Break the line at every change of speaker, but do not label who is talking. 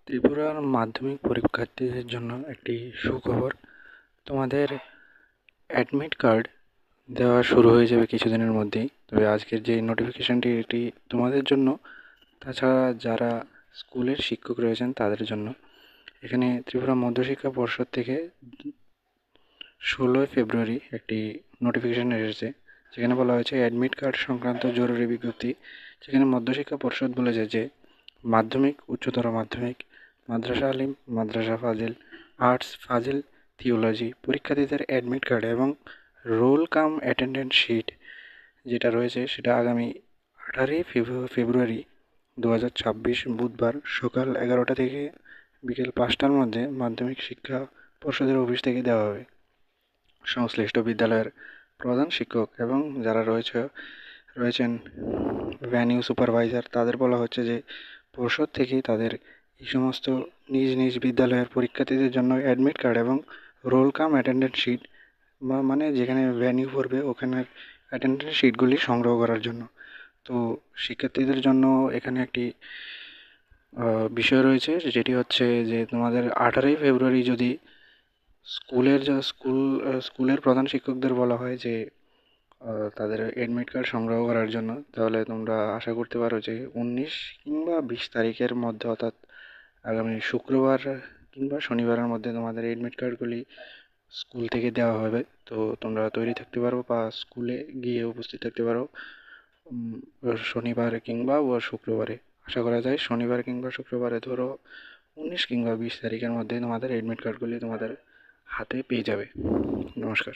ত্রিপুরার মাধ্যমিক পরীক্ষার্থীদের জন্য একটি সুখবর। তোমাদের অ্যাডমিট কার্ড দেওয়া শুরু হয়ে যাবে কিছুদিনের মধ্যেই। তবে আজকের যে নোটিফিকেশানটি এটি তোমাদের জন্য, তাছাড়া যারা স্কুলের শিক্ষক রয়েছেন তাদের জন্য। এখানে ত্রিপুরা মধ্যশিক্ষা পর্ষদ থেকে 16ই ফেব্রুয়ারি একটি নোটিফিকেশান এসেছে, যেখানে বলা হয়েছে অ্যাডমিট কার্ড সংক্রান্ত জরুরি বিজ্ঞপ্তি। যেখানে মধ্যশিক্ষা পর্ষদ বলেছে যে মাধ্যমিক, উচ্চতর মাধ্যমিক, মাদ্রাসা আলিম, মাদ্রাসা ফাজিল, আর্টস ফাজিল, থিওলজি পরীক্ষার্থীদের অ্যাডমিট কার্ড এবং রোল কাম অ্যাটেন্ডেন্স শিট যেটা রয়েছে সেটা আগামী 18ই ফেব্রুয়ারি 2026 বুধবার সকাল 11টা থেকে বিকেল 5টার মধ্যে মাধ্যমিক শিক্ষা পর্ষদের অফিস থেকে দেওয়া হবে। সংশ্লিষ্ট বিদ্যালয়ের প্রধান শিক্ষক এবং যারা রয়েছেন ভ্যানিউ সুপারভাইজার, তাদের বলা হচ্ছে যে পর্ষদ থেকেই তাদের এই সমস্ত নিজ নিজ বিদ্যালয়ের পরীক্ষার্থীদের জন্য অ্যাডমিট কার্ড এবং রোল কাম অ্যাটেন্ডেন্স শিট মানে যেখানে ভ্যানিউ পড়বে ওখানে অ্যাটেন্ডেন্স শিটগুলি সংগ্রহ করার জন্য। তো শিক্ষার্থীদের জন্য এখানে একটি বিষয় রয়েছে, যেটি হচ্ছে যে তোমাদের 18ই ফেব্রুয়ারি যদি স্কুলের প্রধান শিক্ষকদের বলা হয় যে তাদের অ্যাডমিট কার্ড সংগ্রহ করার জন্য, তাহলে তোমরা আশা করতে পারো যে 19 কিংবা 20 তারিখের মধ্যে, অর্থাৎ আগামী শুক্রবার কিংবা শনিবারের মধ্যে তোমাদের অ্যাডমিট কার্ডগুলি স্কুল থেকে দেওয়া হবে। তো তোমরা তৈরি থাকতে পারো বা স্কুলে গিয়ে উপস্থিত থাকতে পারো শনিবার কিংবা শুক্রবারে। আশা করা যায় শনিবার কিংবা শুক্রবারে, ধরো 19 কিংবা 20 তারিখের মধ্যে তোমাদের অ্যাডমিট কার্ডগুলি তোমাদের হাতে পেয়ে যাবে। নমস্কার।